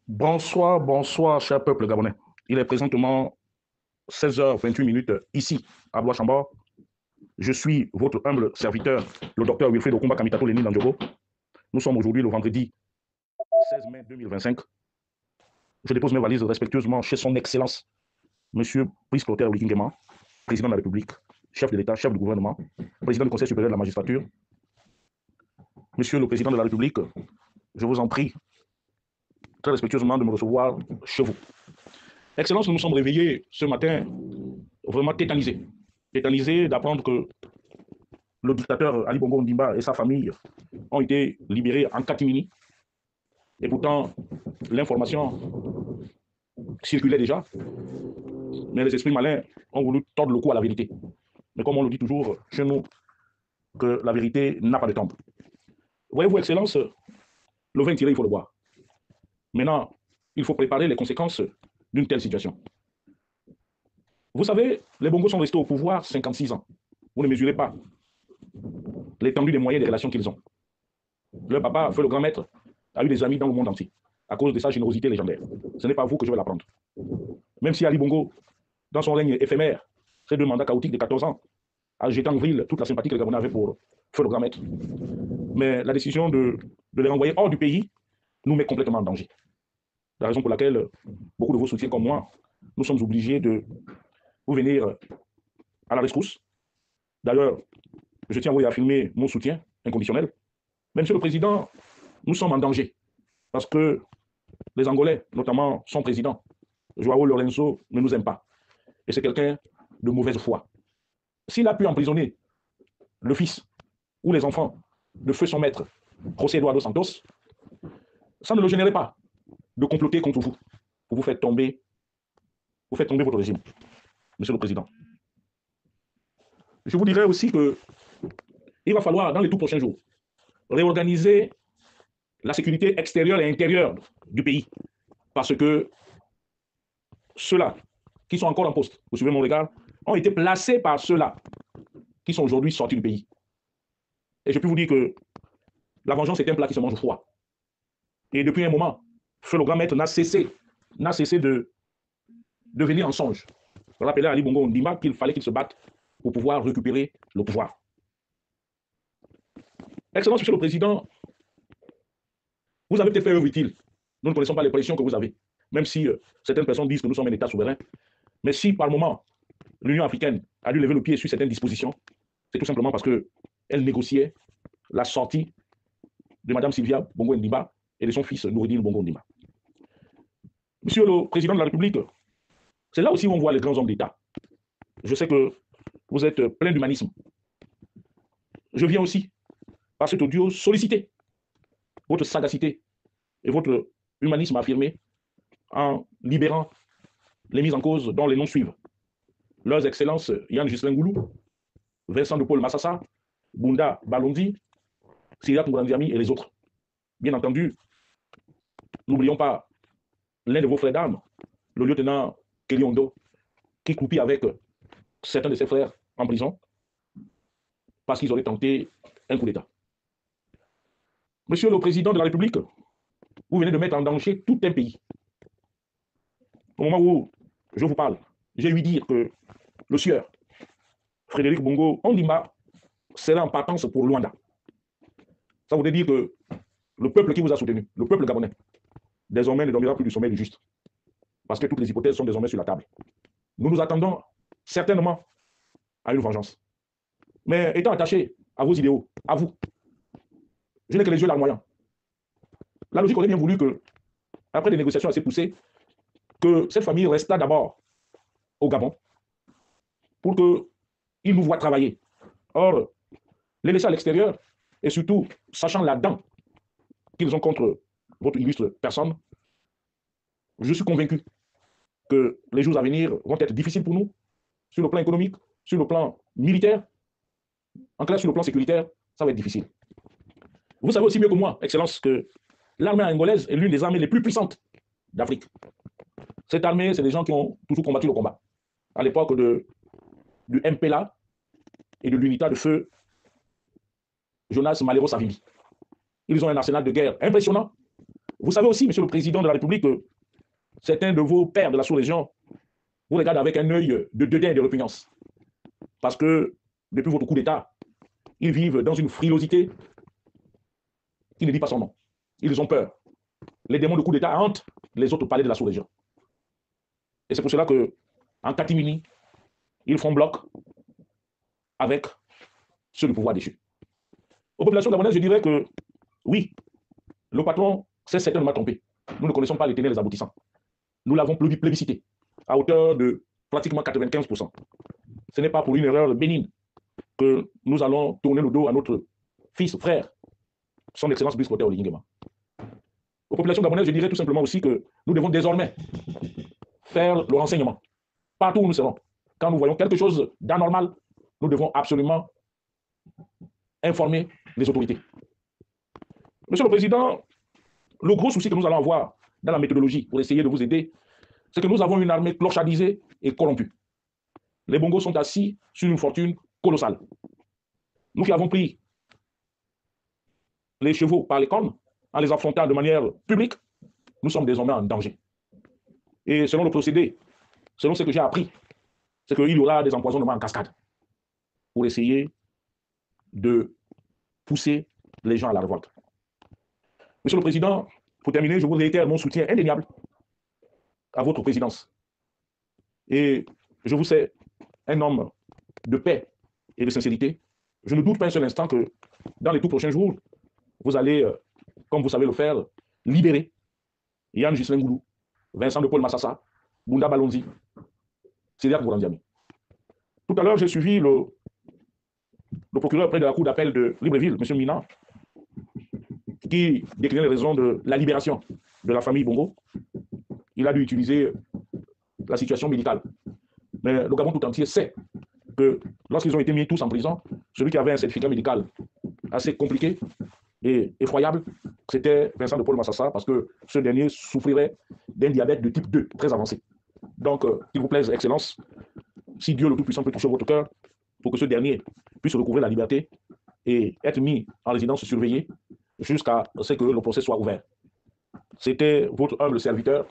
Bonsoir, bonsoir, cher peuple gabonais. Il est présentement 16h28 ici, à Blois-Chambord. Je suis votre humble serviteur, le docteur Wilfried Okumba Kamitato Lénine Dandjogo. Nous sommes aujourd'hui le vendredi 16 mai 2025. Je dépose mes valises respectueusement chez son Excellence, Monsieur Brice Clotaire Oligui, président de la République, chef de l'État, chef du gouvernement, président du Conseil supérieur de la magistrature. Monsieur le Président de la République, je vous en prie très respectueusement de me recevoir chez vous. Excellence, nous nous sommes réveillés ce matin vraiment tétanisés. Tétanisés d'apprendre que le dictateur Ali Bongo Ondimba et sa famille ont été libérés en catimini. Et pourtant, l'information circulait déjà, mais les esprits malins ont voulu tordre le cou à la vérité. Mais comme on le dit toujours chez nous, que la vérité n'a pas de temple. Voyez-vous, Excellence, le vin tiré, il faut le boire. Maintenant, il faut préparer les conséquences d'une telle situation. Vous savez, les Bongos sont restés au pouvoir 56 ans. Vous ne mesurez pas l'étendue des moyens et des relations qu'ils ont. Leur papa, feu le grand maître, a eu des amis dans le monde entier à cause de sa générosité légendaire. Ce n'est pas vous que je vais l'apprendre. Même si Ali Bongo, dans son règne éphémère, ses deux mandats chaotiques de 14 ans, a jeté en vrille toute la sympathie que les Gabonais avaient pour feu le grand maître. Mais la décision de les renvoyer hors du pays nous met complètement en danger. La raison pour laquelle beaucoup de vos soutiens comme moi, nous sommes obligés de vous venir à la rescousse. D'ailleurs, je tiens à vous réaffirmer mon soutien inconditionnel. Mais Monsieur le Président, nous sommes en danger parce que les Angolais, notamment son président, Joao Lorenzo, ne nous aime pas. Et c'est quelqu'un de mauvaise foi. S'il a pu emprisonner le fils ou les enfants de feu son maître, José Eduardo Santos, ça ne le gênerait pas de comploter contre vous pour vous faire tomber votre régime, Monsieur le Président. Je vous dirais aussi qu'il va falloir, dans les tout prochains jours, réorganiser la sécurité extérieure et intérieure du pays. Parce que ceux-là qui sont encore en poste, vous suivez mon regard, ont été placés par ceux-là qui sont aujourd'hui sortis du pays. Et je peux vous dire que la vengeance est un plat qui se mange froid. Et depuis un moment, Feu le grand maître n'a cessé de venir en songe. Rappeler à Ali Bongo Ondimba qu'il fallait qu'il se batte pour pouvoir récupérer le pouvoir. Excellence, Monsieur le Président, vous avez peut-être fait œuvre utile. Nous ne connaissons pas les pressions que vous avez. Même si certaines personnes disent que nous sommes un État souverain. Mais si par moment, l'Union africaine a dû lever le pied sur certaines dispositions, c'est tout simplement parce qu'elle négociait la sortie de Mme Sylvia Bongo Ondimba et de son fils Noureddin Bongo Ondimba. Monsieur le Président de la République, c'est là aussi où on voit les grands hommes d'État. Je sais que vous êtes plein d'humanisme. Je viens aussi, par cet audio, solliciter votre sagacité et votre humanisme affirmé en libérant les mises en cause dont les noms suivent. Leurs Excellences Yann Ghislain Goulou, Vincent de Paul Massassa, Bunda Balondi, Syriac Mourandiami et les autres. Bien entendu, n'oublions pas l'un de vos frères d'armes, le lieutenant Kelly Ondo, qui croupit avec certains de ses frères en prison parce qu'ils auraient tenté un coup d'État. Monsieur le Président de la République, vous venez de mettre en danger tout un pays. Au moment où je vous parle, j'ai ouï dire que le sieur Frédéric Bongo Ondimba serait en partance pour Luanda. Ça voudrait dire que le peuple qui vous a soutenu, le peuple gabonais, désormais ne dormira plus du sommeil du juste. Parce que toutes les hypothèses sont désormais sur la table. Nous nous attendons certainement à une vengeance. Mais étant attaché à vos idéaux, à vous, je n'ai que les yeux larmoyants. La logique aurait bien voulu que, après des négociations assez poussées, que cette famille restât d'abord au Gabon pour qu'ils nous voient travailler. Or, les laisser à l'extérieur, et surtout, sachant la dent qu'ils ont contre votre illustre personne, je suis convaincu que les jours à venir vont être difficiles pour nous, sur le plan économique, sur le plan militaire, en clair sur le plan sécuritaire, ça va être difficile. Vous savez aussi mieux que moi, Excellence, que l'armée angolaise est l'une des armées les plus puissantes d'Afrique. Cette armée, c'est des gens qui ont toujours combattu le combat. À l'époque du MPLA et de l'UNITA de feu Jonas Malero Savimbi. Ils ont un arsenal de guerre impressionnant. Vous savez aussi, Monsieur le Président de la République, que certains de vos pairs de la sous-région vous regardent avec un œil de dédain et de répugnance. Parce que depuis votre coup d'État, ils vivent dans une frilosité qui ne dit pas son nom. Ils ont peur. Les démons de coup d'État hantent les autres palais de la sous-région. Et c'est pour cela que, en catimini, ils font bloc avec ceux du pouvoir déchu. Aux populations gabonaises, je dirais que oui, le patron s'est certainement trompé. Nous ne connaissons pas les tenants et les aboutissants. Nous l'avons plébiscité à hauteur de pratiquement 95%. Ce n'est pas pour une erreur bénigne que nous allons tourner le dos à notre fils, frère, son Excellence Brice Clotaire Oligui Nguema. Aux populations gabonaises, je dirais tout simplement aussi que nous devons désormais faire le renseignement. Partout où nous serons, quand nous voyons quelque chose d'anormal, nous devons absolument informer les autorités. Monsieur le Président, le gros souci que nous allons avoir dans la méthodologie pour essayer de vous aider, c'est que nous avons une armée clochardisée et corrompue. Les Bongos sont assis sur une fortune colossale. Nous qui avons pris les chevaux par les cornes, en les affrontant de manière publique, nous sommes désormais en danger. Et selon le procédé, selon ce que j'ai appris, c'est qu'il y aura des empoisonnements en cascade pour essayer de pousser les gens à la révolte. Monsieur le Président, pour terminer, je vous réitère mon soutien indéniable à votre présidence. Et je vous sais un homme de paix et de sincérité. Je ne doute pas un seul instant que dans les tout prochains jours, vous allez, comme vous savez le faire, libérer Yann Ghislain Goulou, Vincent de Paul Massassa, Bunda Balonzi, Cédric Bourandiami. Tout à l'heure, j'ai suivi le procureur près de la cour d'appel de Libreville, M. Mina, qui déclinait les raisons de la libération de la famille Bongo. Il a dû utiliser la situation médicale. Mais le Gabon tout entier sait que lorsqu'ils ont été mis tous en prison, celui qui avait un certificat médical assez compliqué et effroyable, c'était Vincent de Paul Massassa, parce que ce dernier souffrirait d'un diabète de type 2, très avancé. Donc, s'il vous plaise, Excellence, si Dieu le Tout-Puissant peut toucher votre cœur, pour que ce dernier puisse recouvrer la liberté et être mis en résidence surveillée jusqu'à ce que le procès soit ouvert. C'était votre humble serviteur,